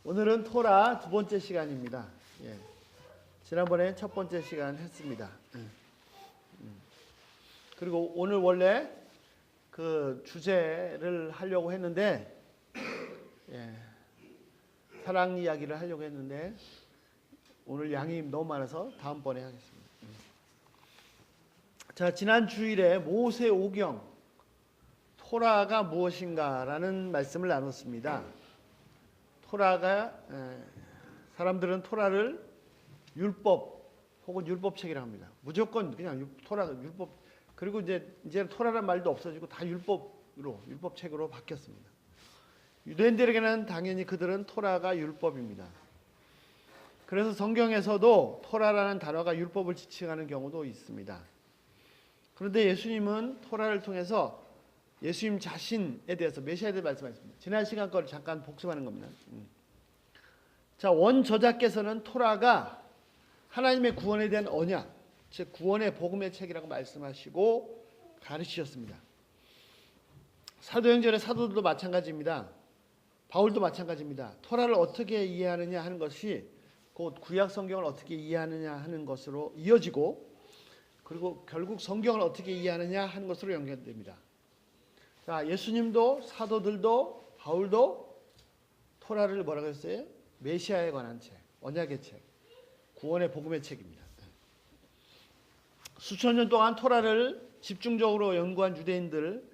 오늘은 토라 두 번째 시간입니다. 예. 지난번에 첫 번째 시간 했습니다. 그리고 오늘 원래 그 주제를 하려고 했는데, 사랑 이야기를 하려고 했는데, 오늘 양이 너무 많아서 다음번에 하겠습니다. 자, 지난 주일에 모세오경, 토라가 무엇인가라는 말씀을 나눴습니다. 토라가, 사람들은 토라를 율법 혹은 율법책이라고 합니다. 무조건 그냥 토라가 율법, 그리고 이제 토라란 말도 없어지고 다 율법책으로 바뀌었습니다. 유대인들에게는 당연히 그들은 토라가 율법입니다. 그래서 성경에서도 토라라는 단어가 율법을 지칭하는 경우도 있습니다. 그런데 예수님은 토라를 통해서 예수님 자신에 대해서 메시아에 대해 말씀하셨습니다. 지난 시간 거를 잠깐 복습하는 겁니다. 자, 원 저자께서는 토라가 하나님의 구원에 대한 언약, 즉 구원의 복음의 책이라고 말씀하시고 가르치셨습니다. 사도행전의 사도들도 마찬가지입니다. 바울도 마찬가지입니다. 토라를 어떻게 이해하느냐 하는 것이 곧 구약 성경을 어떻게 이해하느냐 하는 것으로 이어지고, 그리고 결국 성경을 어떻게 이해하느냐 하는 것으로 연결됩니다. 자, 예수님도 사도들도 바울도 토라를 뭐라고 했어요? 메시아에 관한 책, 언약의 책, 구원의 복음의 책입니다. 수천 년 동안 토라를 집중적으로 연구한 유대인들,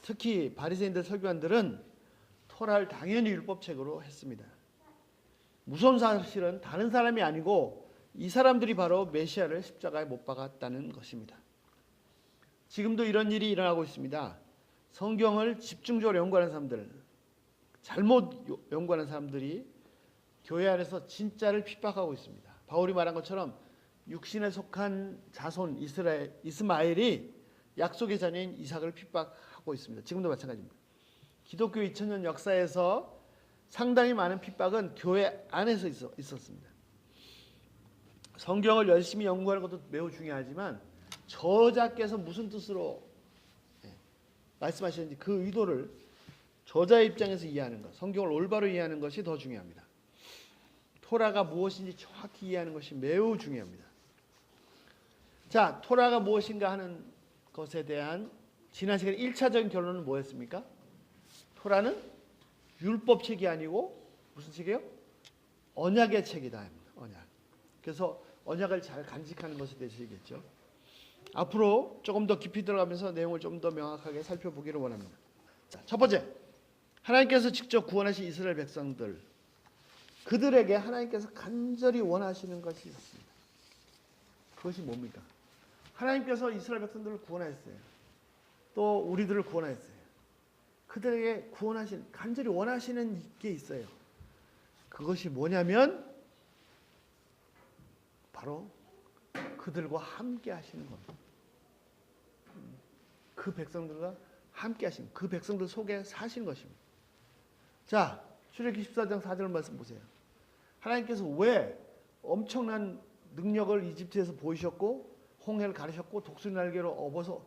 특히 바리새인들, 서기관들은 토라를 당연히 율법책으로 했습니다. 무서운 사실은 다른 사람이 아니고 이 사람들이 바로 메시아를 십자가에 못 박았다는 것입니다. 지금도 이런 일이 일어나고 있습니다. 성경을 집중적으로 연구하는 사람들, 잘못 연구하는 사람들이 교회 안에서 진짜를 핍박하고 있습니다. 바울이 말한 것처럼 육신에 속한 자손 이스마엘이 약속의 자녀인 이삭을 핍박하고 있습니다. 지금도 마찬가지입니다. 기독교 2000년 역사에서 상당히 많은 핍박은 교회 안에서 있었습니다. 성경을 열심히 연구하는 것도 매우 중요하지만 저자께서 무슨 뜻으로 말씀하셨는지 그 의도를 저자의 입장에서 이해하는 것, 성경을 올바로 이해하는 것이 더 중요합니다. 토라가 무엇인지 정확히 이해하는 것이 매우 중요합니다. 자, 토라가 무엇인가 하는 것에 대한 지난 시간 1차적인 결론은 뭐였습니까? 토라는 율법책이 아니고 무슨 책이에요? 언약의 책이다. 언약. 그래서 언약을 잘 간직하는 것에 대해서 얘기했죠. 앞으로 조금 더 깊이 들어가면서 내용을 좀 더 명확하게 살펴보기를 원합니다. 자, 첫 번째, 하나님께서 직접 구원하신 이스라엘 백성들, 그들에게 하나님께서 간절히 원하시는 것이 있습니다. 그것이 뭡니까? 하나님께서 이스라엘 백성들을 구원하셨어요. 또 우리들을 구원하셨어요. 그들에게 간절히 원하시는 게 있어요. 그것이 뭐냐면 바로 그들과 함께 하시는 겁니다. 그 백성들과 함께 하시는, 그 백성들 속에 사시는 것입니다. 자, 출애굽기 14장 4절 말씀 보세요. 하나님께서 왜 엄청난 능력을 이집트에서 보이셨고 홍해를 가르셨고 독수리 날개로 업어서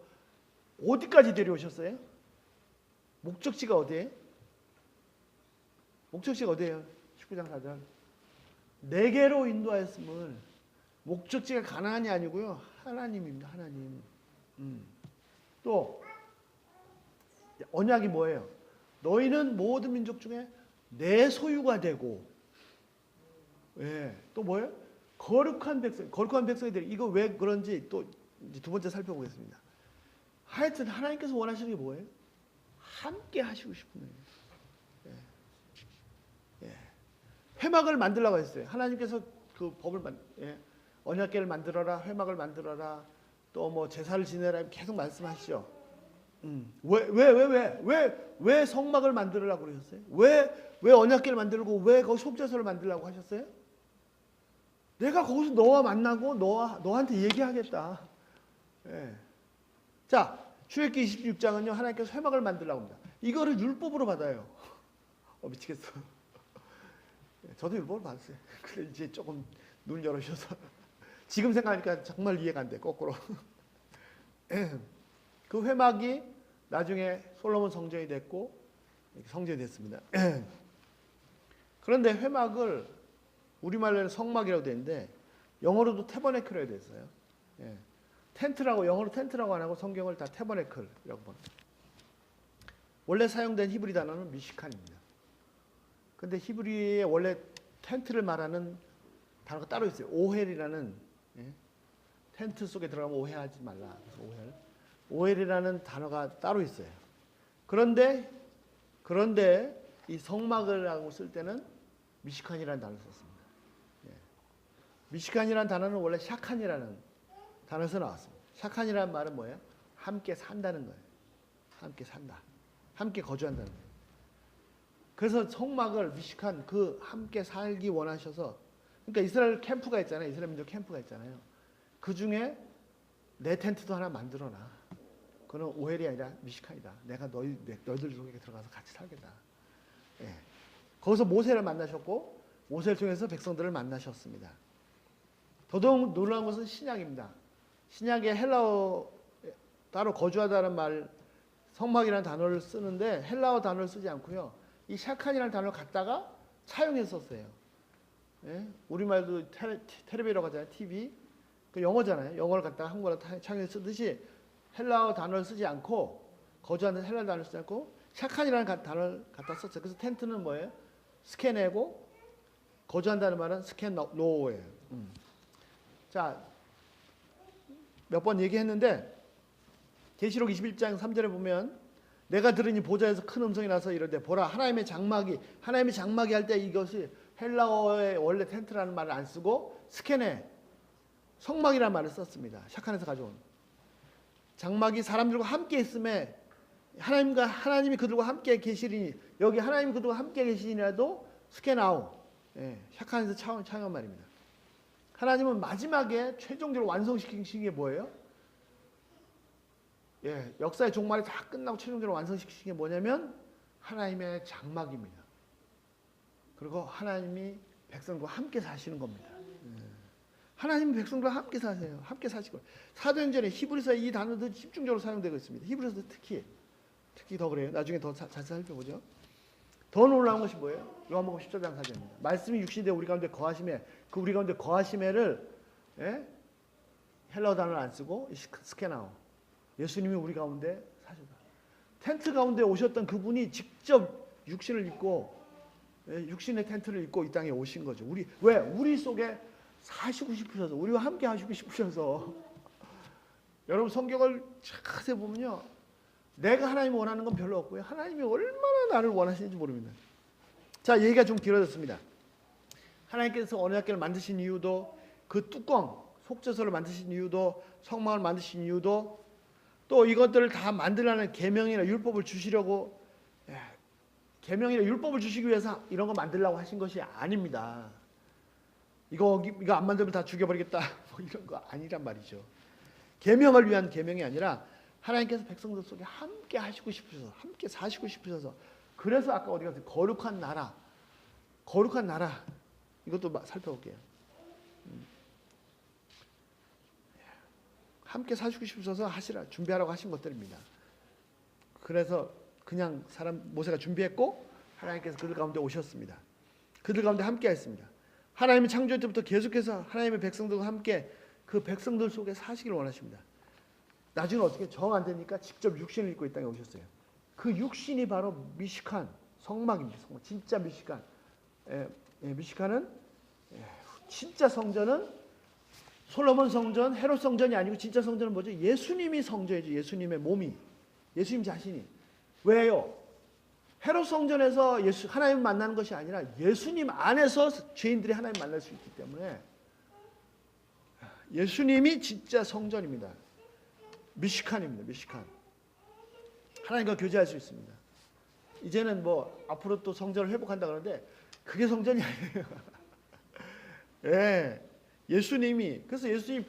어디까지 데려오셨어요? 목적지가 어디예요? 목적지가 어디예요? 19장 4절. 내게로 인도하였음을, 목적지가 가나안이 아니고요, 하나님입니다. 하나님. 또 언약이 뭐예요? 너희는 모든 민족 중에 내 소유가 되고, 또 뭐예요? 거룩한 백성, 거룩한 백성들이, 이거 왜 그런지 또 두 번째 살펴보겠습니다. 하여튼 하나님께서 원하시는 게 뭐예요? 함께 하시고 싶은 거예요. 회막을 만들라고 했어요. 하나님께서 그 법을 언약궤를 만들어라, 회막을 만들어라, 또 뭐 제사를 지내라 계속 말씀하시죠. 왜 성막을 만들으라고 그러셨어요? 왜 언약궤를 만들고 왜 거기 속죄소를 만들라고 하셨어요? 내가 거기서 너와 만나고 너한테 얘기하겠다. 자, 출애굽기 26장은요, 하나님께서 회막을 만들라고 합니다. 이거를 율법으로 받아요. 미치겠어. 저도 율법을 받았어요. 그래 이제 조금 눈 열으셔서 지금 생각하니까 정말 이해가 안 돼. 거꾸로. 그 회막이 나중에 솔로몬 성전이 됐고 성전이 됐습니다. 그런데 회막을 우리말로는 성막이라고 되는데 영어로도 태버네클이라고 돼 있어요. 예. 텐트라고, 영어로 텐트라고 안 하고 성경을 다 태버네클이라고 부릅니다. 원래 사용된 히브리 단어는 미시칸입니다. 근데 히브리에 원래 텐트를 말하는 단어가 따로 있어요. 오헬이라는, 예? 텐트 속에 들어가면 오해하지 말라. 그래서 오헬이라는 단어가 따로 있어요. 그런데 이 성막을 하고 쓸 때는 미시칸이라는 단어를 썼습니다. 예. 미시칸이라는 단어는 원래 샤칸이라는 단어에서 나왔습니다. 샤칸이라는 말은 뭐예요? 함께 산다는 거예요. 함께 산다. 함께 거주한다는 거예요. 그래서 성막을 미시칸, 그 함께 살기 원하셔서, 그러니까 이스라엘 캠프가 있잖아요. 이스라엘 민족 캠프가 있잖아요. 그 중에 내 텐트도 하나 만들어놔. 그건 오헬이 아니라 미시칸이다. 내가 너희들 속에 들어가서 같이 살겠다. 예. 거기서 모세를 만나셨고 모세를 통해서 백성들을 만나셨습니다. 더더욱 놀라운 것은 신약입니다. 신약에 헬라어 따로 거주하다는 말, 성막이라는 단어를 쓰는데 헬라어 단어를 쓰지 않고요. 이 샤칸이라는 단어를 갖다가 차용했었어요. 예? 우리말도 텔레비라고 하잖아요. TV. 그 영어잖아요. 영어를 갖다가 한국어로 차용해서 쓰듯이 헬라어 단어를 쓰지 않고, 거주하는 헬라어 단어를 쓰지 않고 샤칸이라는 단어를 갖다 썼어요. 그래서 텐트는 뭐예요? 스케네고, 거주한다는 말은 스케노예요. 자, 몇 번 얘기했는데 계시록 21장 3절에 보면 내가 들으니 보좌에서 큰 음성이 나서 이르되 보라 하나님의 장막이 할 때 이것이 헬라어의 원래 텐트라는 말을 안 쓰고 스케네, 성막이라는 말을 썼습니다. 샤칸에서 가져온 장막이 사람들과 함께 있음에 하나님이 그들과 함께 계시리니, 여기 하나님이 그들과 함께 계시니라도 스케나우, 예, 샤칸에서 차용한 말입니다. 하나님은 마지막에 최종적으로 완성시킨 게 뭐예요? 예, 역사의 종말이 다 끝나고 최종적으로 완성시킨 게 뭐냐면 하나님의 장막입니다. 그리고 하나님이 백성과 함께 사시는 겁니다. 예. 하나님이 백성과 함께 사세요. 함께 사시고, 사도행전에 히브리서에 이 단어도 집중적으로 사용되고 있습니다. 히브리서 특히 더 그래요. 나중에 더 자세히 살펴보죠. 더 놀라운 것이 뭐예요? 요한복음 14장 4절입니다. 말씀이 육신이 되어 우리 가운데 거하심에, 그 우리 가운데 거하심에를, 예? 헬라어 단어를 안 쓰고 스케나오, 예수님이 우리 가운데 사셨다. 텐트 가운데 오셨던 그분이 직접 육신을 입고, 예? 육신의 텐트를 입고 이 땅에 오신 거죠. 우리 속에 사시고 싶으셔서, 우리와 함께 하시고 싶으셔서. 여러분 성경을 자세히 보면요, 내가 하나님을 원하는 건 별로 없고요, 하나님이 얼마나 나를 원하시는지 모릅니다. 자, 얘기가 좀 길어졌습니다. 하나님께서 언약궤를 만드신 이유도, 그 뚜껑, 속죄소를 만드신 이유도, 성막을 만드신 이유도, 또 이것들을 다 만들라는 계명이나 율법을 주시려고, 계명이나 율법을 주시기 위해서 이런 거 만들려고 하신 것이 아닙니다. 이거 안 만들면 다 죽여버리겠다, 뭐 이런 거 아니란 말이죠. 계명을 위한 계명이 아니라 하나님께서 백성들 속에 함께 하시고 싶으셔서, 함께 사시고 싶으셔서, 그래서 아까 어디 가서 거룩한 나라, 이것도 살펴볼게요. 함께 사시고 싶으셔서 준비하라고 하신 것들입니다. 그래서 그냥 모세가 준비했고 하나님께서 그들 가운데 오셨습니다. 그들 가운데 함께 했습니다. 하나님이 창조할 때부터 계속해서 하나님의 백성들과 함께 그 백성들 속에 사시길 원하십니다. 나중에 어떻게 정 안 되니까 직접 육신을 입고 이 땅에 오셨어요. 그 육신이 바로 미시칸, 성막입니다. 성막. 진짜 미시칸. 미시칸은, 진짜 성전은 솔로몬 성전, 헤롯 성전이 아니고 진짜 성전은 뭐죠? 예수님이 성전이죠. 예수님의 몸이, 예수님 자신이. 왜요? 헤롯 성전에서 하나님 만나는 것이 아니라 예수님 안에서 죄인들이 하나님 만날 수 있기 때문에 예수님이 진짜 성전입니다. 미시칸입니다. 미시칸. 하나님과 교제할 수 있습니다. 이제는 뭐 앞으로 또 성전을 회복한다 그러는데 그게 성전이 아니에요. 예. 예수님이, 그래서 예수님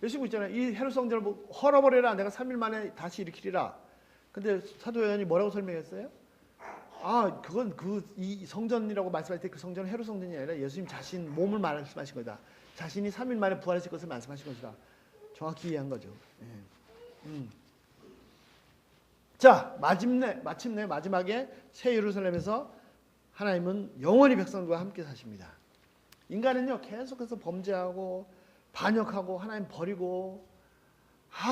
예수님 있잖아요. 이 헤롯 성전을 헐어버려라. 내가 3일 만에 다시 일으키리라. 근데 사도 요한이 뭐라고 설명했어요? 그건 이 성전이라고 말씀할 때 그 성전은 헤롯 성전이 아니라 예수님 자신 몸을 말씀하신 거다. 자신이 3일 만에 부활하실 것을 말씀하신 것이다. 정확히 이해한 거죠. 예. 자, 마침내 마지막에 새 예루살렘에서 하나님은 영원히 백성들과 함께 사십니다. 인간은요 계속해서 범죄하고 반역하고 하나님 버리고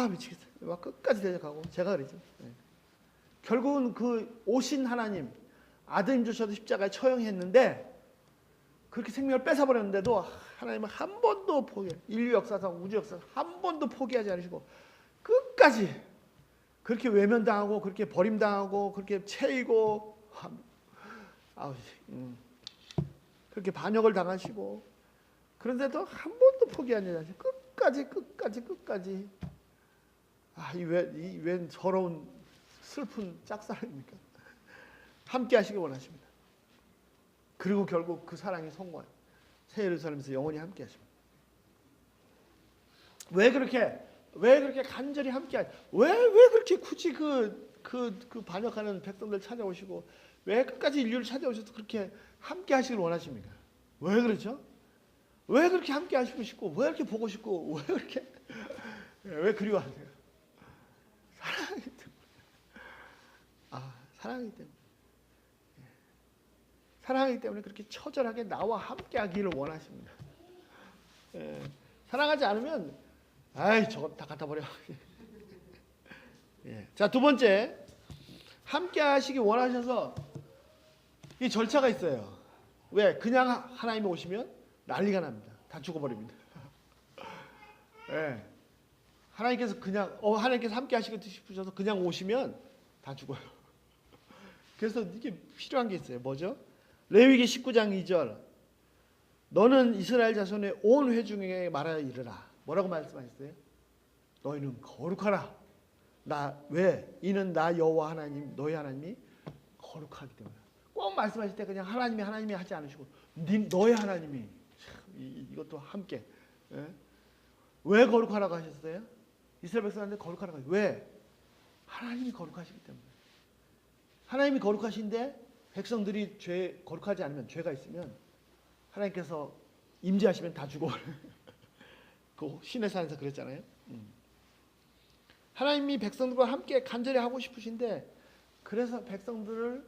미치겠어요. 막 끝까지 대적하고 제가 그러죠. 결국은 그 오신 하나님 아드님 주셔도 십자가에 처형했는데 그렇게 생명을 뺏어버렸는데도 하나님은 한 번도 인류 역사상 우주 역사상 한 번도 포기하지 않으시고 끝까지 그렇게 외면당하고 그렇게 버림당하고 그렇게 채이고 그렇게 반역을 당하시고 그런데도 한 번도 포기하지 않으시고 끝까지 웬 서러운 슬픈 짝사랑입니까? 함께 하시길 원하십니다. 그리고 결국 그 사랑이 성공한 새 예루살렘에서 영원히 함께 하십니다. 왜 그렇게 간절히 함께 왜 그렇게 굳이 그 반역하는 백성들 찾아오시고 왜 끝까지 인류를 찾아오셔서 그렇게 함께 하시길 원하십니까? 왜 그렇죠? 왜 그렇게 함께 하시고 싶고 왜 이렇게 보고 싶고 왜 그렇게 왜 그리워하세요? 사랑하기 때문에. 사랑하기 때문에. 사랑하기 때문에 그렇게 처절하게 나와 함께 하기를 원하십니다. 사랑하지 않으면 저거 다 갖다 버려. 자, 두 번째, 함께 하시기 원하셔서 이 절차가 있어요. 왜? 그냥 하나님이 오시면 난리가 납니다. 다 죽어버립니다. 하나님께서 하나님께서 함께 하시고 싶으셔서 그냥 오시면 다 죽어요. 그래서 이게 필요한 게 있어요. 뭐죠? 레위기 19장 2절. 너는 이스라엘 자손의 온 회중에게 말하여 이르라. 뭐라고 말씀하셨어요? 너희는 거룩하라. 왜? 이는 나 여호와 하나님 너희 하나님이 거룩하기 때문에. 꼭 말씀하실 때 그냥 하나님이 하지 않으시고 너희 하나님이 이것도 함께. 왜 거룩하라고 하셨어요? 이스라엘 백성한테 거룩하라고 하셨어요. 왜? 하나님이 거룩하시기 때문에. 하나님이 거룩하신데 백성들이 거룩하지 않으면 죄가 있으면 하나님께서 임재하시면 다 죽어. 그 신의 산에서 그랬잖아요. 하나님이 백성들과 함께 간절히 하고 싶으신데 그래서 백성들을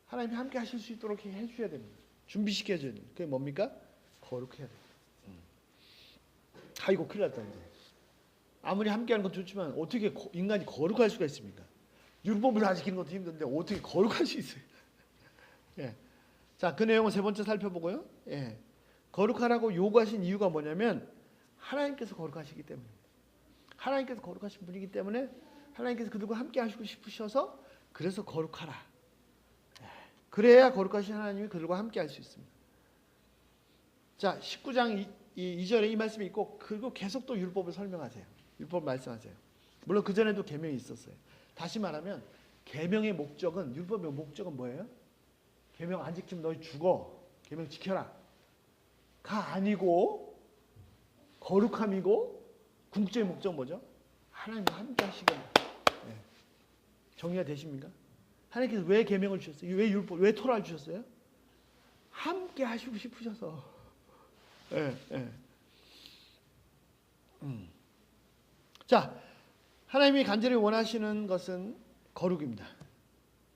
하나님이 함께 하실 수 있도록 해주셔야 됩니다. 준비시켜줘야 됩니다. 그게 뭡니까? 거룩해야 돼요. 이거 큰일 났다 이제. 아무리 함께하는 건 좋지만 어떻게 인간이 거룩할 수가 있습니까? 율법을 다 지키는 것도 힘든데 어떻게 거룩할 수 있어요? 자, 그 내용을 세 번째 살펴보고요. 거룩하라고 요구하신 이유가 뭐냐면 하나님께서 거룩하시기 때문입니다. 하나님께서 거룩하신 분이기 때문에 하나님께서 그들과 함께 하시고 싶으셔서 그래서 거룩하라. 그래야 거룩하신 하나님이 그들과 함께 할 수 있습니다. 자, 19장 2절에 이 말씀이 있고 그리고 계속 또 율법을 설명하세요. 율법 말씀하세요. 물론 그 전에도 계명이 있었어요. 다시 말하면 계명의 목적은 율법의 목적은 뭐예요? 계명 안 지키면 너희 죽어. 계명 지켜라. 가 아니고 거룩함이고 궁극적인 목적은 뭐죠? 하나님과 함께 하시길. 정리가 되십니까? 하나님께서 왜 계명을 주셨어요? 왜 율법, 왜 토라를 주셨어요? 함께 하시고 싶으셔서. 자, 하나님이 간절히 원하시는 것은 거룩입니다.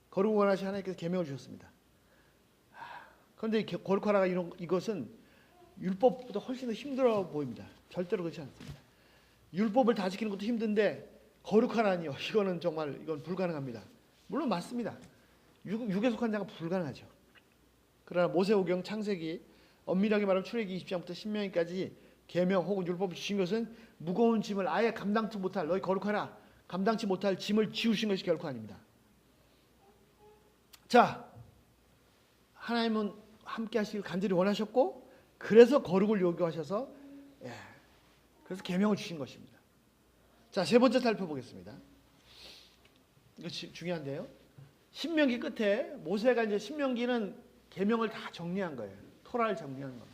거룩을 원하시는 하나님께서 계명을 주셨습니다. 그런데 거룩하라가 이것은 율법보다 훨씬 더 힘들어 보입니다. 절대로 그렇지 않습니다. 율법을 다 지키는 것도 힘든데 거룩하라니요. 이건 불가능합니다. 물론 맞습니다. 육에 속한 자가 불가능하죠. 그러나 모세오경 창세기 엄밀하게 말하면 출애굽기 20장부터 신명기까지 계명 혹은 율법을 주신 것은 무거운 짐을 아예 감당치 못할 너희 거룩하라 감당치 못할 짐을 지우신 것이 결코 아닙니다. 자, 하나님은 함께 하시길 간절히 원하셨고 그래서 거룩을 요구하셔서 그래서 계명을 주신 것입니다. 자, 세 번째 살펴보겠습니다. 이거 중요한데요. 신명기 끝에 모세가 이제 신명기는 계명을 다 정리한 거예요. 토라를 정리한 거예요.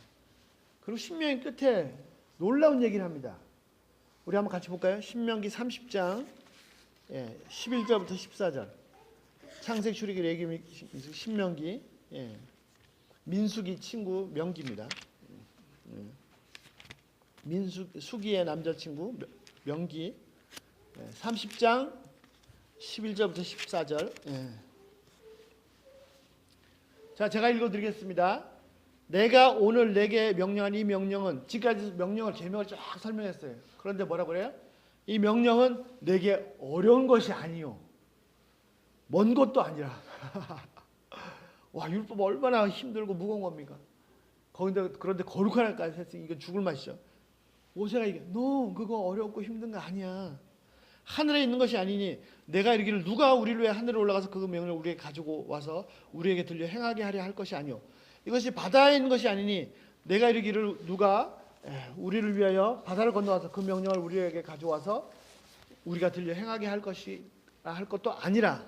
그리고 신명기 끝에 놀라운 얘기를 합니다. 우리 한번 같이 볼까요? 신명기 30장 11절부터 14절. 창세기, 출애굽기, 레위기, 신명기, 민수기 친구 명기입니다. 수기의 남자친구 명기 30장 11절부터 14절. 자, 제가 읽어드리겠습니다. 내가 오늘 내게 명령한 이 명령은, 지금까지 명령을 계명을 쫙 설명했어요. 그런데 뭐라고 그래요? 이 명령은 내게 어려운 것이 아니요, 먼 것도 아니라. 와, 율법 얼마나 힘들고 무거운 겁니까? 그런데 거룩한 날까지 했으니 이건 죽을 맛이죠. 모세가 이게 너 그거 어렵고 힘든 거 아니야. 하늘에 있는 것이 아니니 내가 이르기를 누가 우리를 위해 하늘에 올라가서 그 명령을 우리에게 가지고 와서 우리에게 들려 행하게 하려 할 것이 아니요, 이것이 바다에 있는 것이 아니니 내가 이르기를 누가 우리를 위하여 바다를 건너와서 그 명령을 우리에게 가져와서 우리가 들려 행하게 할 것도 아니라.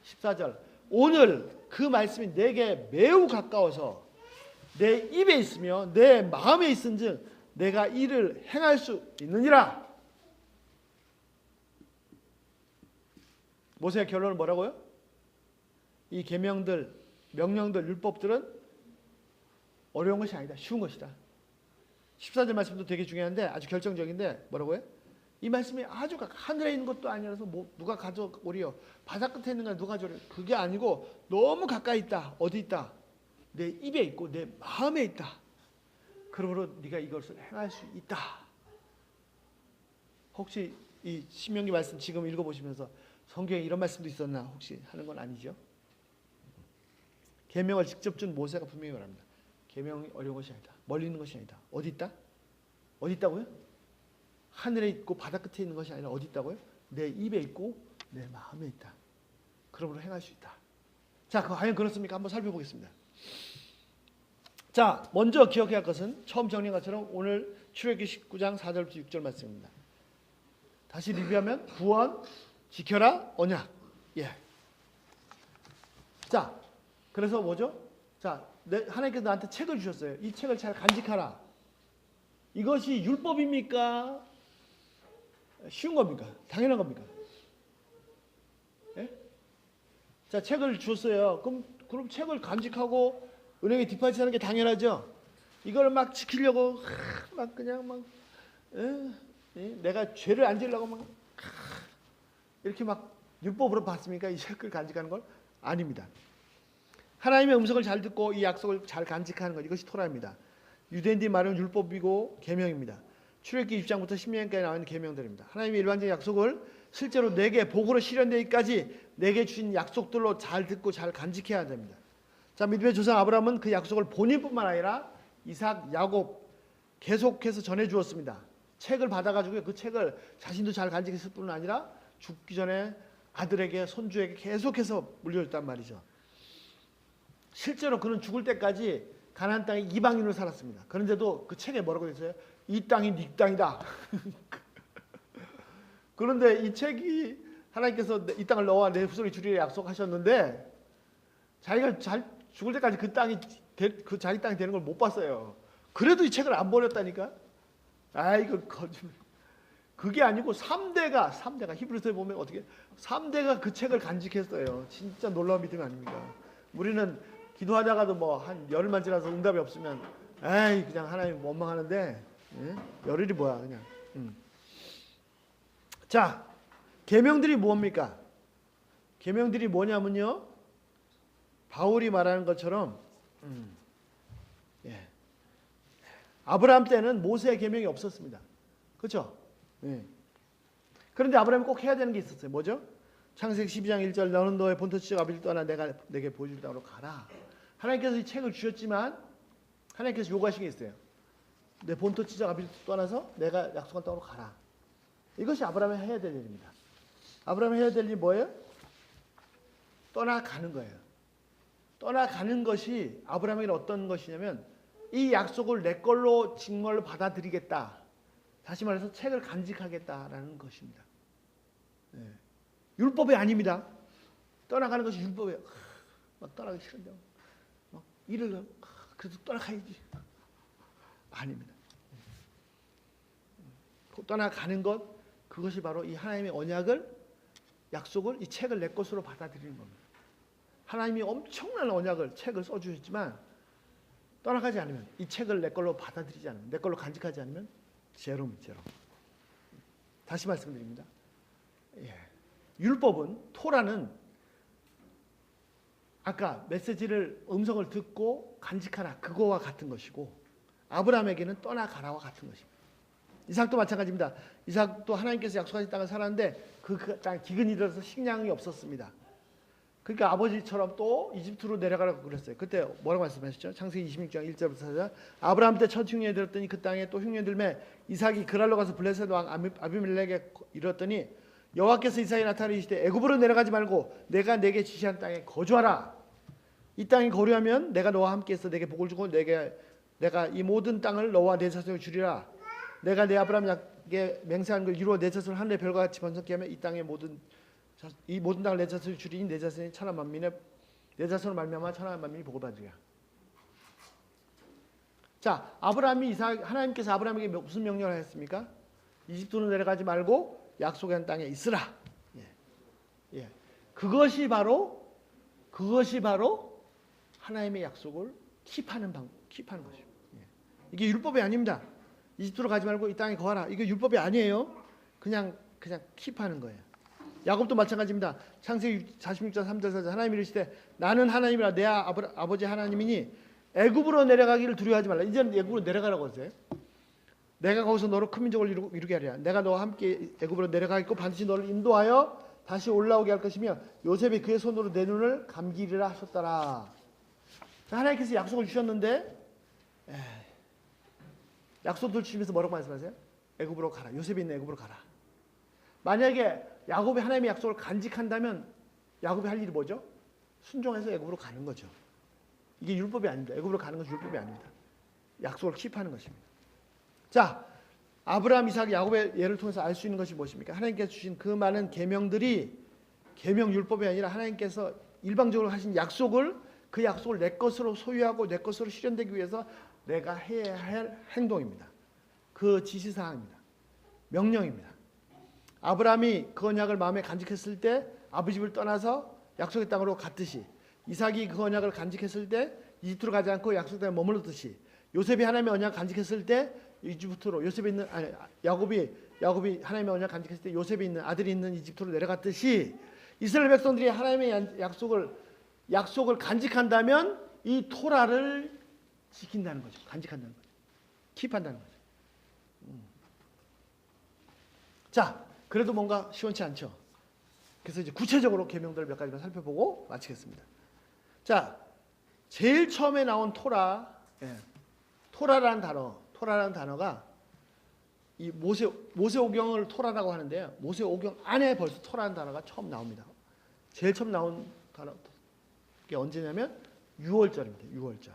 14절, 오늘 그 말씀이 내게 매우 가까워서 내 입에 있으며 내 마음에 있은즉 내가 이를 행할 수 있느니라. 모세의 결론은 뭐라고요? 이 계명들, 명령들, 율법들은 어려운 것이 아니다, 쉬운 것이다. 14절 말씀도 되게 중요한데 아주 결정적인데 뭐라고요? 이 말씀이 아주 하늘에 있는 것도 아니라서 누가 가져오리요, 바다 끝에 있는 걸 누가 가져오리요, 그게 아니고 너무 가까이 있다. 어디 있다? 내 입에 있고 내 마음에 있다. 그러므로 네가 이것을 행할 수 있다. 혹시 이 신명기 말씀 지금 읽어보시면서 성경에 이런 말씀도 있었나 혹시 하는 건 아니죠? 계명을 직접 준 모세가 분명히 말합니다. 계명이 어려운 것이 아니다, 멀리 있는 것이 아니다. 어디 있다? 어디 있다고요? 하늘에 있고 바다 끝에 있는 것이 아니라 어디 있다고요? 내 입에 있고 내 마음에 있다. 그러므로 행할 수 있다. 자, 과연 그렇습니까? 한번 살펴보겠습니다. 자, 먼저 기억해야 할 것은 처음 정리한 것처럼 오늘 출애굽기 19장 4절부터 6절 말씀입니다. 다시 리뷰하면 구원, 지켜라, 언약. 예. 자, 그래서 뭐죠? 자, 하나님께서 나한테 책을 주셨어요. 이 책을 잘 간직하라. 이것이 율법입니까? 쉬운 겁니까? 당연한 겁니까? 예? 자, 책을 줬어요. 그럼 책을 간직하고 은행에 디파짓하는 게 당연하죠. 이걸 막 지키려고 막 그냥 막 내가 죄를 안 지으려고 막 이렇게 막 율법으로 봤습니까? 이 책을 간직하는 걸? 아닙니다. 하나님의 음성을 잘 듣고 이 약속을 잘 간직하는 것, 이것이 토라입니다. 유대인들이 말하는 율법이고 계명입니다. 출애굽기 20장부터 신명기까지 나와 있는 계명들입니다. 하나님의 일반적인 약속을 실제로 내게 복으로 실현되기까지 내게 주신 약속들로 잘 듣고 잘 간직해야 됩니다. 자, 믿음의 조상 아브라함은 그 약속을 본인뿐만 아니라 이삭, 야곱 계속해서 전해 주었습니다. 책을 받아가지고 그 책을 자신도 잘 간직했을 뿐만 아니라 죽기 전에 아들에게, 손주에게 계속해서 물려줬단 말이죠. 실제로 그는 죽을 때까지 가나안 땅에 이방인으로 살았습니다. 그런데도 그 책에 뭐라고 했어요? 이 땅이 네 땅이다. 그런데 이 책이 하나님께서 이 땅을 너와 내 후손이 주리라 약속하셨는데 자기가 죽을 때까지 그 땅이 그 자기 땅이 되는 걸 못 봤어요. 그래도 이 책을 안 버렸다니까. 이거 거짓말. 그게 아니고 3대가 히브리서에 보면 어떻게 3대가 그 책을 간직했어요. 진짜 놀라운 믿음 아닙니까? 우리는 기도하다가도 뭐 한 열흘만 지나서 응답이 없으면 그냥 하나님 원망하는데 열흘이 뭐야 그냥. 자, 계명들이 뭡니까? 계명들이 뭐냐면요, 바울이 말하는 것처럼 아브라함 때는 모세의 계명이 없었습니다. 그렇죠? 그런데 아브라함이 꼭 해야 되는 게 있었어요. 뭐죠? 창세기 12장 1절, 너는 너의 본토 지역 아비를 떠나 내가 내게 보여줄 땅으로 가라. 하나님께서 이 책을 주셨지만 하나님께서 요구하신 게 있어요. 내 본토 지역 아비를 떠나서 내가 약속한 땅으로 가라. 이것이 아브라함이 해야 될 일입니다. 아브라함이 해야 될 일이 뭐예요? 떠나가는 거예요. 떠나가는 것이 아브라함에게는 어떤 것이냐면 이 약속을 내 걸로 직물로 받아들이겠다. 다시 말해서 책을 간직하겠다라는 것입니다. 율법이 아닙니다. 떠나가는 것이 율법이에요. 막 떠나기 싫은데 일을 그래도 떠나가야지. 아닙니다. 떠나가는 것, 그것이 바로 이 하나님의 언약을, 약속을, 이 책을 내 것으로 받아들이는 겁니다. 하나님이 엄청난 언약을, 책을 써주셨지만 떠나가지 않으면, 이 책을 내 걸로 받아들이지 않으면, 내 걸로 간직하지 않으면 제로입니다. 제로. 다시 말씀드립니다. 율법은, 토라는 아까 메시지를 음성을 듣고 간직하라 그거와 같은 것이고 아브라함에게는 떠나가라와 같은 것입니다. 이삭도 마찬가지입니다. 이삭도 하나님께서 약속하신 땅을 살았는데 그 땅 기근이 들어서 식량이 없었습니다. 그러니까 아버지처럼 또 이집트로 내려가라고 그랬어요. 그때 뭐라고 말씀하셨죠? 창세기 26장 1절부터 4절. 아브라함 때 첫 흉년이 들었더니 그 땅에 또 흉년이 들매 이삭이 그랄로 가서 블레셋 왕 아비멜렉에게 이르렀더니 여호와께서 이삭에게 나타나 이르시되 애굽으로 내려가지 말고 내가 내게 지시한 땅에 거주하라. 이 땅이 거류하면 내가 너와 함께해서 내게 복을 주고 내가 이 모든 땅을 너와 내 자손에게 주리라. 내가 내 아브라함에게 맹세한 걸 이루어 내 자손을 하늘의 별과 같이 번성케 하며 이 모든 땅을 내 자손에 주리니 내 자손이 천한 만민의 내 자손을 말미암아 천한 만민이 복을 받으리라. 자, 하나님께서 아브라함에게 무슨 명령을 하셨습니까? 이집트로 내려가지 말고 약속한 땅에 있으라. 예. 그것이 바로 하나님의 약속을 킵하는 것이죠. 예. 이게 율법이 아닙니다. 이집트로 가지 말고 이 땅에 거하라. 이게 율법이 아니에요. 그냥 킵하는 거예요. 야곱도 마찬가지입니다. 창세기 46장 3절 4절 하나님이 이르시되 나는 하나님이라 내 아버지 하나님이니 애굽으로 내려가기를 두려워하지 말라. 이제는 애굽으로 내려가라고 하세요. 내가 거기서 너로 큰 민족을 이루게 하리라. 내가 너와 함께 애굽으로 내려가겠고 반드시 너를 인도하여 다시 올라오게 할 것이며 요셉이 그의 손으로 내 눈을 감기리라 하셨더라. 하나님께서 약속을 주셨는데 약속을 주시면서 뭐라고 말씀하세요? 애굽으로 가라. 요셉이 있는 애굽으로 가라. 만약에 야곱이 하나님의 약속을 간직한다면 야곱이 할 일이 뭐죠? 순종해서 애굽으로 가는 거죠. 이게 율법이 아닙니다. 애굽으로 가는 것이 율법이 아닙니다. 약속을 킵하는 것입니다. 자, 아브라함, 이삭, 야곱의 예를 통해서 알 수 있는 것이 무엇입니까? 하나님께서 주신 그 많은 계명들이 계명 율법이 아니라 하나님께서 일방적으로 하신 그 약속을 내 것으로 소유하고 내 것으로 실현되기 위해서 내가 해야 할 행동입니다. 그 지시사항입니다. 명령입니다. 아브라함이 그 언약을 마음에 간직했을 때 아버지 집을 떠나서 약속의 땅으로 갔듯이 이삭이 그 언약을 간직했을 때 이집트로 가지 않고 약속의 땅에 머물렀듯이 요셉이 하나님의 언약을 간직했을 때 이집트로 야곱이 하나님의 언약을 간직했을 때 요셉이 있는 아들이 있는 이집트로 내려갔듯이 이스라엘 백성들이 하나님의 약속을 간직한다면 이 토라를 지킨다는 거죠. 간직한다는 거죠. 킵한다는 거죠. 자, 그래도 뭔가 시원치 않죠. 그래서 이제 구체적으로 계명들을 몇 가지만 살펴보고 마치겠습니다. 자, 제일 처음에 나온 토라라는 단어가 이 모세오경을 토라라고 하는데요. 모세오경 안에 벌써 토라라는 단어가 처음 나옵니다. 제일 처음 나온 단어가 언제냐면 6월절입니다. 6월절.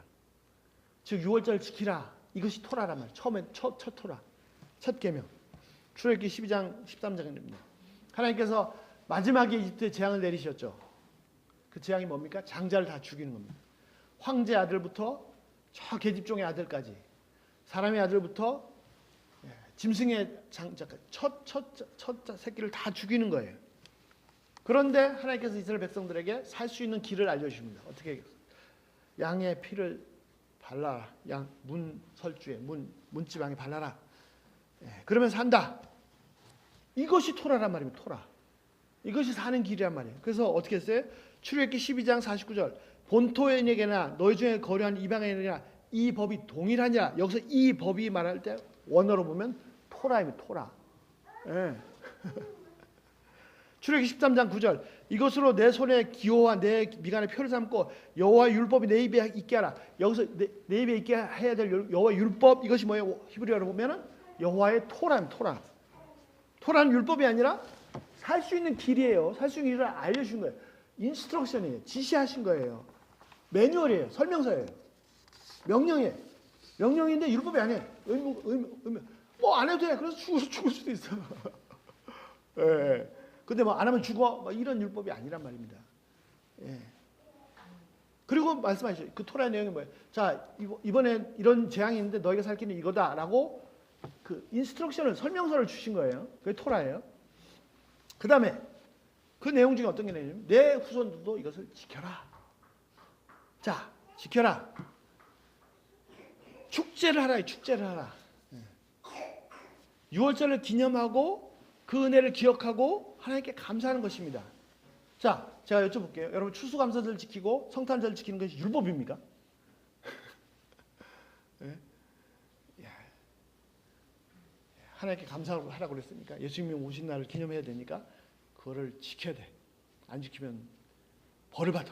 즉 6월절 지키라. 이것이 토라란 말이에요. 처음엔 첫 토라. 첫 계명. 출애굽기 12장 13장입니다. 하나님께서 마지막에 이집트에 재앙을 내리셨죠. 그 재앙이 뭡니까? 장자를 다 죽이는 겁니다. 황제 아들부터 저 계집종의 아들까지 사람의 아들부터 짐승의 장자까지 첫 새끼를 다 죽이는 거예요. 그런데 하나님께서 이스라엘 백성들에게 살 수 있는 길을 알려주십니다. 어떻게 해요? 양의 피를 발라라. 양 문설주에 문지방에 발라라. 그러면 산다. 이것이 토라란 말입니다. 토라. 이것이 사는 길이란 말이에요. 그래서 어떻게 했어요? 출애굽기 12장 49절 본토인에게나 너희 중에 거류한 이방인에게나 이 법이 동일하냐. 여기서 이 법이 말할 때 원어로 보면 토라입니다. 토라. 출애굽기 13장 9절 이것으로 내 손에 기호와 내 미간에 표를 삼고 여호와의 율법이 내 입에 있게 하라. 여기서 내 입에 있게 해야 될 여호와의 율법 이것이 뭐예요? 히브리어로 보면은 여호와의 토라입니다. 토라는 율법이 아니라 살 수 있는 길이에요. 살 수 있는 길을 알려준 거예요. 인스트럭션이에요. 지시하신 거예요. 매뉴얼이에요. 설명서예요. 명령이에요. 명령인데 율법이 아니에요. 뭐 안 해도 돼. 그래서 죽을 수도 있어. 근데 뭐 안 하면 죽어. 뭐 이런 율법이 아니란 말입니다. 그리고 말씀하시죠. 그 토라의 내용이 뭐예요? 자, 이번에 이런 재앙이 있는데 너희가 살 길은 이거다라고 그 인스트럭션을 설명서를 주신 거예요. 그게 토라예요. 그 다음에 그 내용 중에 어떤 게 내용이냐면 내 후손들도 이것을 지켜라. 자, 지켜라. 축제를 하라. 축제를 하라. 6월절을 기념하고 그 은혜를 기억하고 하나님께 감사하는 것입니다. 자, 제가 여쭤볼게요. 여러분 추수감사절 지키고 성탄절 지키는 것이 율법입니까? 예? 하나님께 감사하라고 그랬으니까 예수님이 오신 날을 기념해야 되니까 그거를 지켜야 돼. 안 지키면 벌을 받아.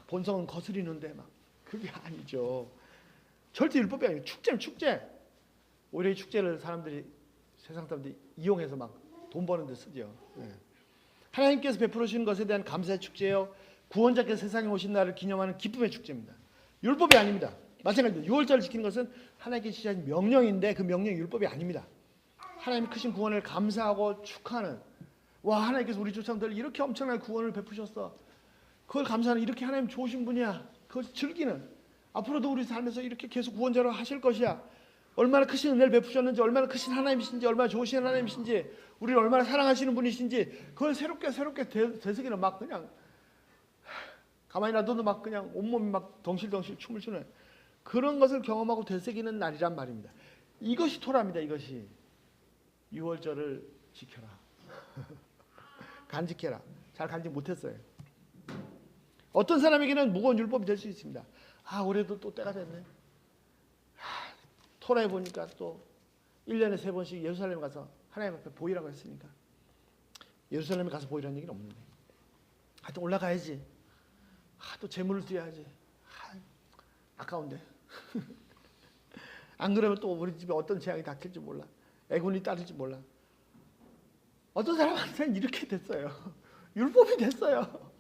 본성은 거스리는데 막 그게 아니죠. 절대 율법이 아니에요. 축제는 축제. 오히려 이 축제를 세상 사람들이 이용해서 막 돈 버는 데 쓰죠. 하나님께서 베풀어 주신 것에 대한 감사의 축제요. 구원자께서 세상에 오신 날을 기념하는 기쁨의 축제입니다. 율법이 아닙니다. 마찬가지로 6월절을 지키는 것은 하나님께 지시하신 명령인데 그 명령이 율법이 아닙니다. 하나님 크신 구원을 감사하고 축하하는, 와 하나님께서 우리 조상들 이렇게 엄청난 구원을 베푸셨어. 그걸 감사하는, 이렇게 하나님 좋으신 분이야. 그걸 즐기는, 앞으로도 우리 삶에서 이렇게 계속 구원자로 하실 것이야. 얼마나 크신 은혜를 베푸셨는지, 얼마나 크신 하나님이신지, 얼마나 좋으신 하나님이신지, 우리를 얼마나 사랑하시는 분이신지 그걸 새롭게 되새기는, 막 그냥 가만히 놔둬도 막 그냥 온몸이 막 덩실덩실 춤을 추는 그런 것을 경험하고 되새기는 날이란 말입니다. 이것이 토라입니다. 이것이 6월절을 지켜라. 간직해라. 잘 간직 못했어요. 어떤 사람에게는 무거운 율법이 될 수 있습니다. 올해도 또 때가 됐네. 토라에 보니까 또 1년에 3번씩 예루살렘 가서 하나님 앞에 보이라고 했으니까 예루살렘에 가서 보이라는 얘기는 없는데 하여튼 올라가야지. 또 재물을 드려야지. 아까운데. 안 그러면 또 우리 집에 어떤 재앙이 닥칠지 몰라. 애군이 따를지 몰라. 어떤 사람한테는 이렇게 됐어요. 율법이 됐어요.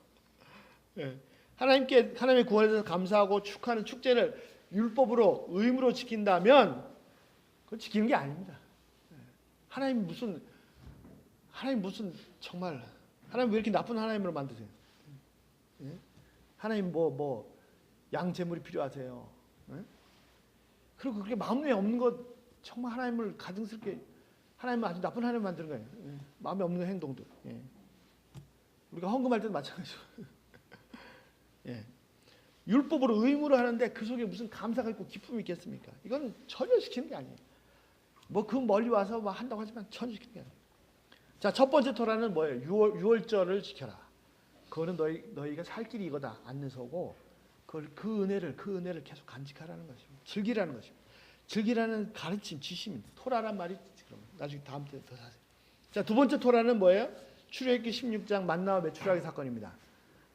하나님의 구원에 대해서 감사하고 축하하는 축제를 율법으로, 의무로 지킨다면 그건 지키는 게 아닙니다. 하나님 무슨 정말 하나님 왜 이렇게 나쁜 하나님으로 만드세요? 하나님 양 재물이 필요하세요. 그리고 그렇게 마음에 없는 것, 정말 하나님을 가증스럽게, 하나님은 아주 나쁜 하나님 만드는 거예요. 마음에 없는 행동들. 우리가 헌금할 때도 마찬가지죠. 율법으로, 의무로 하는데 그 속에 무슨 감사가 있고 기쁨이 있겠습니까? 이건 전혀 시키는 게 아니에요. 그 멀리 와서 한다고 하지만 전혀 시키는 게 아니에요. 자, 첫 번째 토라는 뭐예요? 6월절을 지켜라. 그거는 너희가 살 길이 이거다. 안내서고 그 은혜를 계속 간직하라는 것입니다. 즐기라는 것입니다. 즐기라는 가르침, 지시입니다. 토라란 말이 그럼 나중에 다음 주에 더 자세히. 자, 두 번째 토라는 뭐예요? 출애굽기 16장 만나와 메추라기 사건입니다.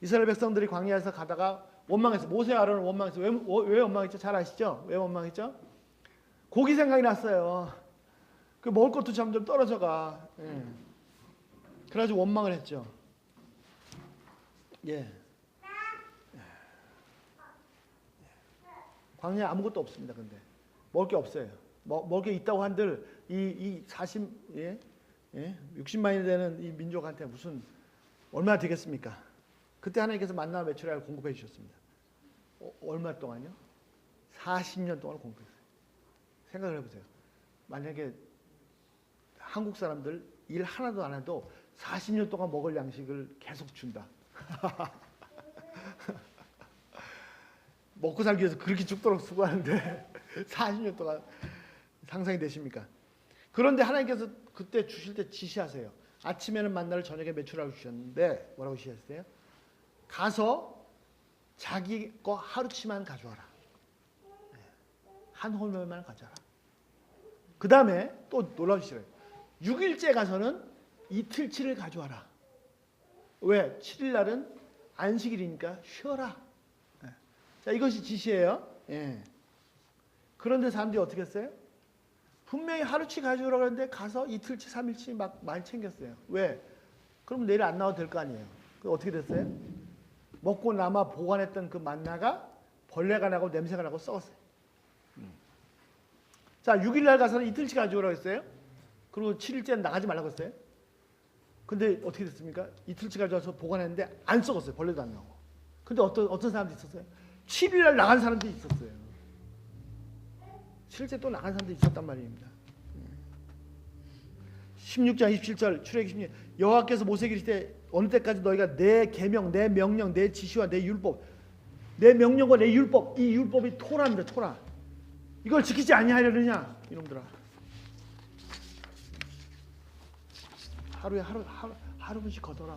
이스라엘 백성들이 광야에서 가다가 원망했어. 모세와 아론은 원망했어. 왜 원망했죠? 잘 아시죠? 왜 원망했죠? 고기 생각이 났어요. 그 먹을 것도 점점 떨어져가. 그래가지고 원망을 했죠. 광야에 아무것도 없습니다. 근데 먹을 게 없어요. 먹을 게 있다고 한들 이 60만이 되는 이 민족한테 무슨 얼마나 되겠습니까? 그때 하나님께서 만나와 메추라기를 공급해 주셨습니다. 얼마 동안요? 40년 동안 공급했어요. 생각을 해보세요. 만약에 한국 사람들 일 하나도 안 해도 40년 동안 먹을 양식을 계속 준다. 먹고 살기 위해서 그렇게 죽도록 수고하는데 40년 동안 상상이 되십니까? 그런데 하나님께서 그때 주실 때 지시하세요. 아침에는 만나를, 저녁에 메추라기를 주셨는데 뭐라고 지시했어요? 가서 자기 거 하루치만 가져와라. 한 홀면만 가져와라. 그 다음에 또 놀라우시더래요. 6일째 가서는 이틀치를 가져와라. 왜? 7일 날은 안식일이니까 쉬어라. 자, 이것이 지시예요. 그런데 사람들이 어떻게 했어요? 분명히 하루치 가져오라고 했는데 가서 이틀치, 3일치 막 많이 챙겼어요. 왜? 그럼 내일 안 나와도 될 거 아니에요. 그 어떻게 됐어요? 먹고 남아 보관했던 그 만나가 벌레가 나고 냄새가 나고 썩었어요. 자, 6일 날 가서는 이틀치 가져오라고 했어요. 그리고 7일째는 나가지 말라고 했어요. 근데 어떻게 됐습니까? 이틀치 가져와서 보관했는데 안 썩었어요. 벌레도 안 나오고. 근데 어떤 사람들이 있었어요? 7일 날 나간 사람들이 있었어요. 7일째 또 나간 사람들이 있었단 말입니다. 16장 27절 출애굽기 16장 여호와께서 모세에게 이르시되 어느 때까지 너희가 내 계명, 내 명령, 내 지시와 내 율법, 내 명령과 내 율법, 이 율법이 토라입니다. 토라. 이걸 지키지 아니하려느냐 이놈들아. 하루에 하루 분씩 걷어라.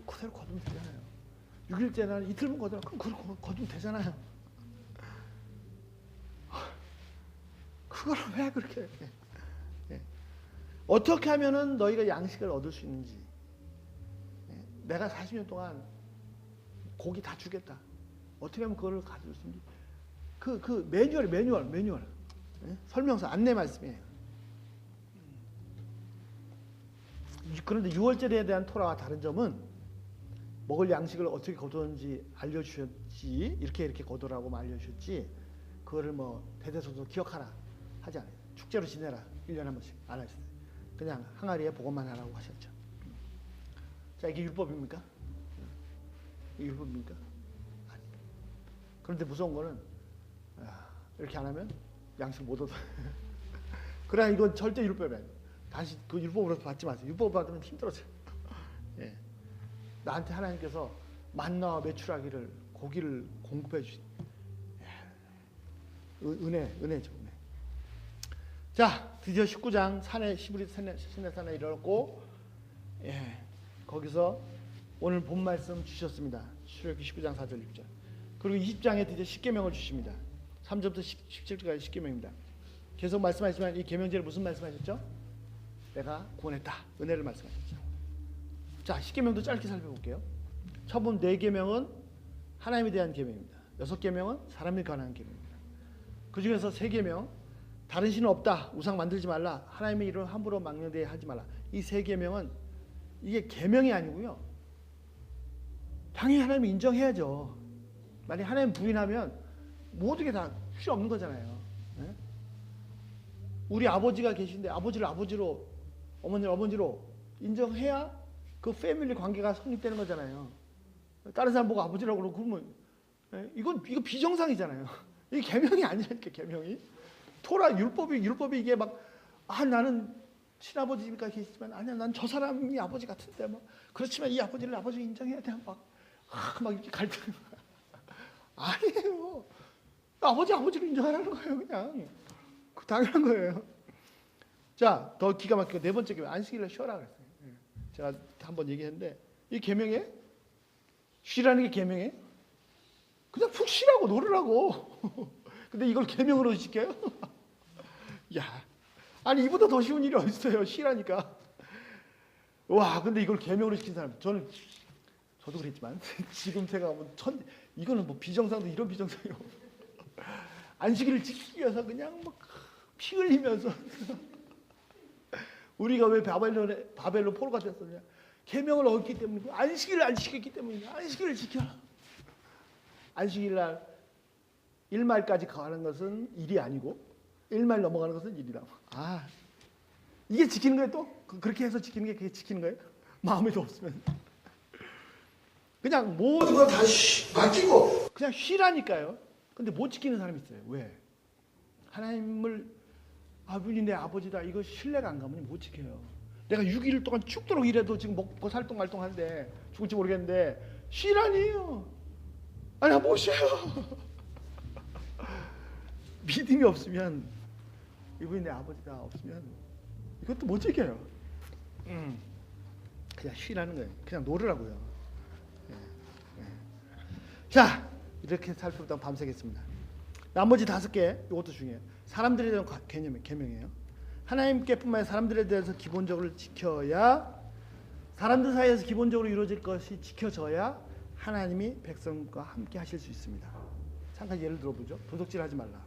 그대로 거두면 되잖아요. 6일째나 이틀만 거두라. 그럼 그걸 거두면 되잖아요. 그걸 왜 그렇게 해? 예. 어떻게 하면은 너희가 양식을 얻을 수 있는지. 예. 내가 40년 동안 고기 다 주겠다. 어떻게 하면 그걸 가질 수 있는지. 그 매뉴얼. 예? 설명서 안내 말씀이에요. 그런데 6월절에 대한 토라와 다른 점은 먹을 양식을 어떻게 거두는지 알려주셨지, 이렇게 거두라고 알려주셨지, 그거를 뭐 대대손손 기억하라 하지 않아요. 축제로 지내라 1년에 한 번씩 안 하셨어요. 그냥 항아리에 보고만 하라고 하셨죠. 자, 이게 율법입니까? 이게 율법입니까? 아니. 그런데 무서운 거는 이렇게 안 하면 양식 못 얻어. 그래, 이건 절대 율법이 아니에요. 다시 그 율법으로 받지 마세요. 율법 받으면 힘들어져요. 예. 나한테 하나님께서 만나와 메추라기를 고기를 공급해 주신 은혜죠. 은혜. 자, 드디어 19장 시내산에 이르렀고, 예, 거기서 오늘 본 말씀 주셨습니다. 출애굽기 19장 4절 6절. 그리고 20장에 드디어 십계명을 주십니다. 3절부터 17절까지 십계명입니다. 계속 말씀하시지만 이 계명제를 무슨 말씀하셨죠? 내가 구원했다. 은혜를 말씀하셨죠. 자, 십계명도 짧게 살펴볼게요. 처음 4계명은 하나님에 대한 계명입니다. 6계명은 사람에 관한 계명입니다. 그 중에서 3계명, 다른 신은 없다, 우상 만들지 말라, 하나님의 이름을 함부로 망령되게 하지 말라. 이 3계명은 이게 계명이 아니고요. 당연히 하나님을 인정해야죠. 만약 하나님 부인하면 모든 게 다 필요 없는 거잖아요. 네? 우리 아버지가 계신데 아버지를 아버지로, 어머니를 어머니로 인정해야 그 패밀리 관계가 성립되는 거잖아요. 다른 사람 보고 아버지라고 그러고 그러면 이거 비정상이잖아요. 이게 계명이 아니라니까. 계명이 토라 율법이 이게 막 나는 친아버지가 계시지만 아니야, 난 저 사람이 아버지 같은데 막 그렇지만 이 아버지를 아버지 인정해야 돼 막 이렇게 갈등. 아니에요. 아버지를 인정하라는 거예요. 그냥 당연한 거예요. 자, 더 기가 막히고 네 번째 계명, 안식일을 쉬어라 그랬어요. 제가 한번 얘기했는데 이 계명에 쉬라는 게 계명에 그냥 푹 쉬라고 놀으라고. 근데 이걸 계명으로 지켜요? 야, 아니 이보다 더 쉬운 일이 어디 있어요? 쉬라니까. 와, 근데 이걸 계명으로 지킨 사람, 저도 그랬지만 지금 제가 이거는 뭐 비정상도 이런 비정상이 안식일을 지키기 위해서 그냥 막 피 흘리면서 우리가 왜 바벨론 포로가 됐었냐? 계명을 어겼기 때문이고 안식일을 안 지켰기 때문이냐? 안식일을 지켜라. 안식일날 1마일까지 가는 것은 일이 아니고 1마일 넘어가는 것은 일이다. 이게 지키는 거예요 또? 그렇게 해서 지키는 게 그게 지키는 거예요? 마음에도 없으면 그냥 모든 거 다 맡기고 그냥 쉬라니까요. 근데 못 지키는 사람이 있어요. 왜? 하나님을 아버지 내 아버지다, 이거 신뢰가 안 가면 못 지켜요. 내가 6일 동안 죽도록 일해도 지금 먹고 살똥말똥한데 죽을지 모르겠는데 쉬라니요. 아니 못 쉬어요. 믿음이 없으면, 이분이 내 아버지다 없으면 이것도 못 지켜요. 그냥 쉬라는 거예요. 그냥 놀으라고요. 자, 이렇게 살펴보다 밤새겠습니다. 나머지 5개, 이것도 중요해요. 사람들에 대한 계명이에요. 하나님께뿐만 아니라 사람들에 대해서 기본적으로 지켜야, 사람들 사이에서 기본적으로 이루어질 것이 지켜져야 하나님이 백성과 함께 하실 수 있습니다. 잠깐 예를 들어보죠. 도둑질하지 말라.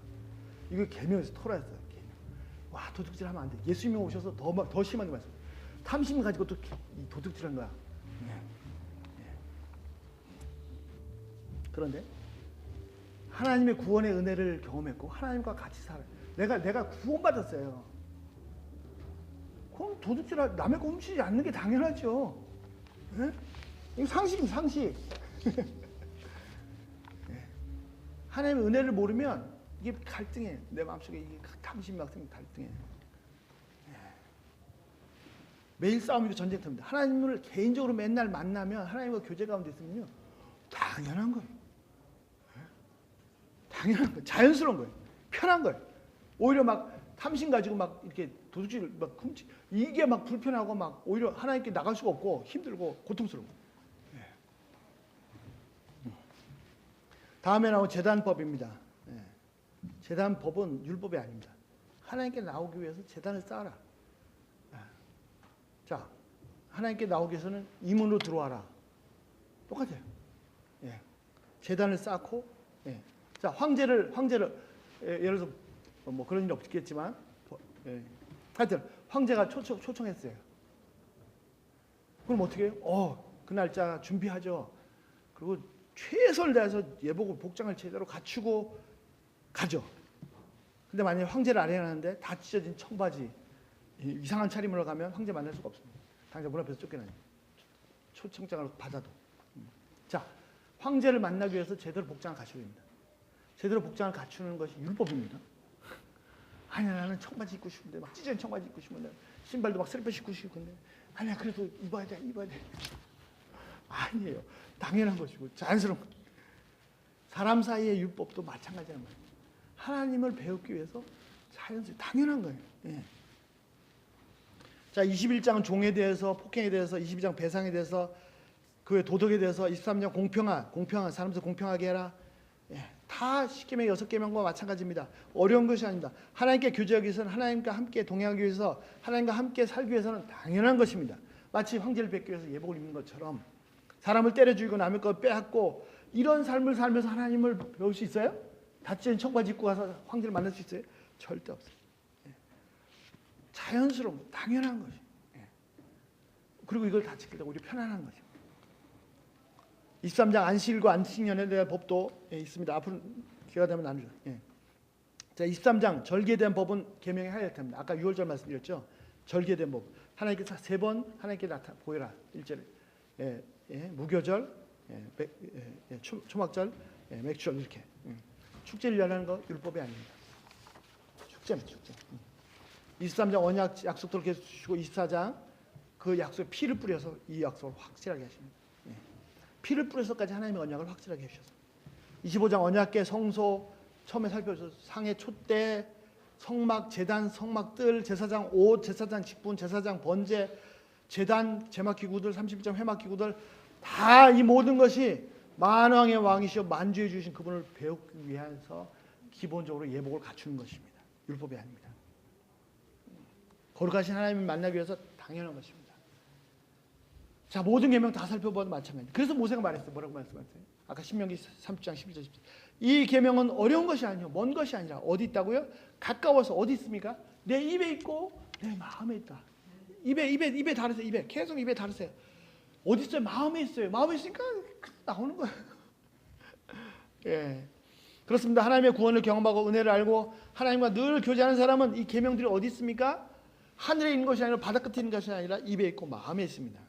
이거 계명에서 토라였어요. 와, 도둑질하면 안 돼. 예수님이 오셔서 더 심하게 말씀. 탐심 가지고 또 도둑질한 거야. 그런데 하나님의 구원의 은혜를 경험했고 하나님과 같이 살아요. 내가 구원받았어요. 그럼 남의 거 훔치지 않는 게 당연하죠. 네? 이거 상식입니다. 상식. 하나님의 은혜를 모르면 이게 갈등해. 내 마음속에 이게 탐심이 막 생기고 갈등해. 매일 싸움이고 전쟁터입니다. 하나님을 개인적으로 맨날 만나면, 하나님과 교제 가운데 있으면요, 당연한 거예요. 당연한 거예요. 자연스러운 거예요. 편한 거예요. 오히려 막 탐심 가지고 막 이렇게 도둑질 막 이게 막 불편하고 막 오히려 하나님께 나갈 수가 없고 힘들고 고통스러워. 다음에 나온 제단법입니다. 예. 제단법은 율법이 아닙니다. 하나님께 나오기 위해서 제단을 쌓아라. 예. 자, 하나님께 나오기 위해서는 이 문으로 들어와라. 똑같아요. 예. 제단을 쌓고, 예. 자, 황제를 예를 들어서 뭐 그런 일 없겠지만, 예. 하여튼 황제가 초청했어요. 그럼 어떻게 해요? 그 날짜 준비하죠. 그리고 최선을 다해서 예복을 복장을 제대로 갖추고 가죠. 근데 만약에 황제를 아련하는데 다 찢어진 청바지, 이상한 차림으로 가면 황제 만날 수가 없습니다. 당장 문 앞에서 쫓겨나요. 초청장을 받아도. 자, 황제를 만나기 위해서 제대로 복장을 갖춰야 됩니다. 제대로 복장을 갖추는 것이 율법입니다. 아니야, 나는 청바지 입고 싶은데, 막 찢어진 청바지 입고 싶은데, 신발도 막 슬퍼 신고 싶은데, 아니야, 그래도 입어야 돼. 아니에요. 당연한 것이고 자연스러운 것. 사람 사이의 율법도 마찬가지란 말이에요. 하나님을 배우기 위해서 자연스럽게 당연한 거예요. 예. 자, 21장은 종에 대해서, 폭행에 대해서, 22장 배상에 대해서, 그 외 도덕에 대해서, 23장 공평한 사람들 공평하게 해라. 예. 다 10계명 6계명과 마찬가지입니다. 어려운 것이 아닙니다. 하나님께 교제하기 위해서는, 하나님과 함께 동행하기 위해서, 하나님과 함께 살기 위해서는 당연한 것입니다. 마치 황제를 뵙기 위해서 예복을 입는 것처럼 사람을 때려 죽이고 남의 것 빼앗고 이런 삶을 살면서 하나님을 배울 수 있어요? 다친 청바지 입고 가서 황제를 만날 수 있어요? 절대 없어요. 예. 자연스러운, 당연한 것이. 예. 그리고 이걸 다 지키려고 우리 편안한 거죠. 23장 안식일과 안식년에 대한 법도 있습니다. 앞으로 기회가 되면 나누죠. 예. 자, 23장 절기에 대한 법은 계명이 하여야 됩니다. 아까 6월절 말씀드렸죠. 절기에 대한 법. 하나님께서 3번 하나님께 보여라. 1절에. 예. 무교절, 초막절, 맥주절 이렇게. 축제를 열하는 거 율법이 아닙니다. 축제입니다. 축제. 23장 언약 약속들을 계속 주시고 24장 그 약속에 피를 뿌려서 이 약속을 확실하게 하십니다. 피를 뿌려서까지 하나님의 언약을 확실하게 해주셔서 25장 언약궤 성소 처음에 살펴서 상의 촛대, 성막, 제단, 성막들, 제사장 옷, 제사장 직분, 제사장 번제, 제단, 제막기구들, 31장 회막기구들 다 이 모든 것이 만왕의 왕이시여 만주해 주신 그분을 배우기 위해서 기본적으로 예복을 갖추는 것입니다. 율법이 아닙니다. 거룩하신 하나님을 만나기 위해서 당연한 것입니다. 자, 모든 계명 다 살펴봐도 마찬가지입니다. 그래서 모세가 말했어요. 뭐라고 말씀하셨어요? 아까 신명기 30장 11절 17절. 이 계명은 어려운 것이 아니요 먼 것이 아니라 어디 있다고요? 가까워서 어디 있습니까? 내 입에 있고 내 마음에 있다. 입에 다르세요. 입에 계속 입에 다르세요. 어디 있어요? 마음에 있어요. 마음에 있으니까 나오는 거예요. 예, 그렇습니다. 하나님의 구원을 경험하고 은혜를 알고 하나님과 늘 교제하는 사람은 이 계명들이 어디 있습니까? 하늘에 있는 것이 아니라 바다 끝에 있는 것이 아니라 입에 있고 마음에 있습니다.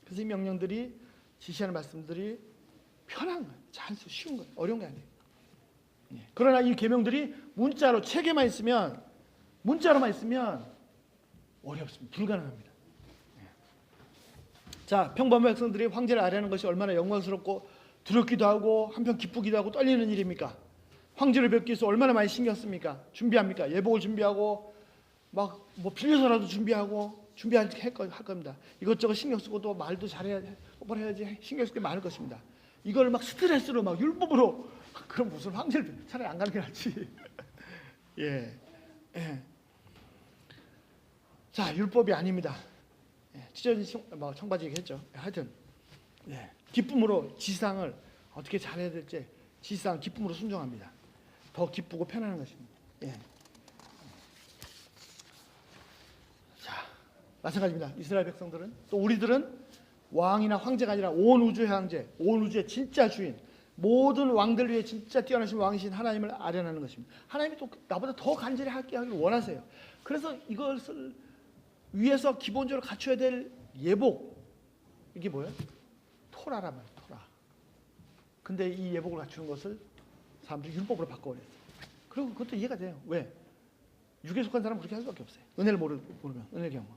그래서 이 명령들이 지시하는 말씀들이 편한 거예요. 자연스럽고 쉬운 거예요. 어려운 게 아니에요. 예. 그러나 이 계명들이 문자로 책에만 있으면 문자로만 있으면 어렵습니다. 불가능합니다. 자, 평범한 백성들이 황제를 아뢰는 것이 얼마나 영광스럽고 두렵기도 하고 한편 기쁘기도 하고 떨리는 일입니까? 황제를 뵙기 위해서 얼마나 많이 신경 씁니까? 준비합니까? 예복을 준비하고 막 뭐 빌려서라도 준비할 겁니다. 이것저것 신경 쓰고 또 말도 잘해야 해야지 신경 쓸 게 많을 것입니다. 이걸 막 스트레스로 막 율법으로 그럼 무슨 황제를 차라리 안 가는 게 낫지. 예. 자, 율법이 아닙니다. 찢어진 청바지 얘기했죠. 하여튼 기쁨으로 지상을 어떻게 잘해야 될지 지상 기쁨으로 순종합니다. 더 기쁘고 편안한 것입니다. 자, 마찬가지입니다. 이스라엘 백성들은 또 우리들은 왕이나 황제가 아니라 온 우주의 황제, 온 우주의 진짜 주인, 모든 왕들 위해 진짜 뛰어나신 왕이신 하나님을 아련하는 것입니다. 하나님이 또 나보다 더 간절히 하기를 원하세요. 그래서 이것을 위해서 기본적으로 갖춰야 될 예복, 이게 뭐예요? 토라란 말이에요. 토라. 근데 이 예복을 갖추는 것을 사람들이 율법으로 바꿔버렸어요. 그리고 그것도 이해가 돼요. 왜? 육에 속한 사람은 그렇게 할 수밖에 없어요. 은혜를 모르면, 은혜 경험.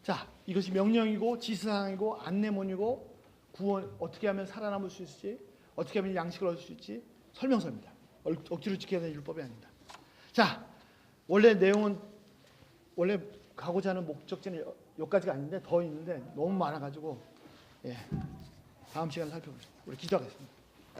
자, 이것이 명령이고 지시사항이고 안내문이고 구원, 어떻게 하면 살아남을 수 있을지, 어떻게 하면 양식을 얻을 수 있지 설명서입니다. 억지로 지켜야 되는 율법이 아닙니다. 자, 원래 내용은 원래 가고자 하는 목적지는 여기까지가 아닌데 더 있는데 너무 많아가지고 다음 시간에 살펴보죠. 우리 기도하겠습니다.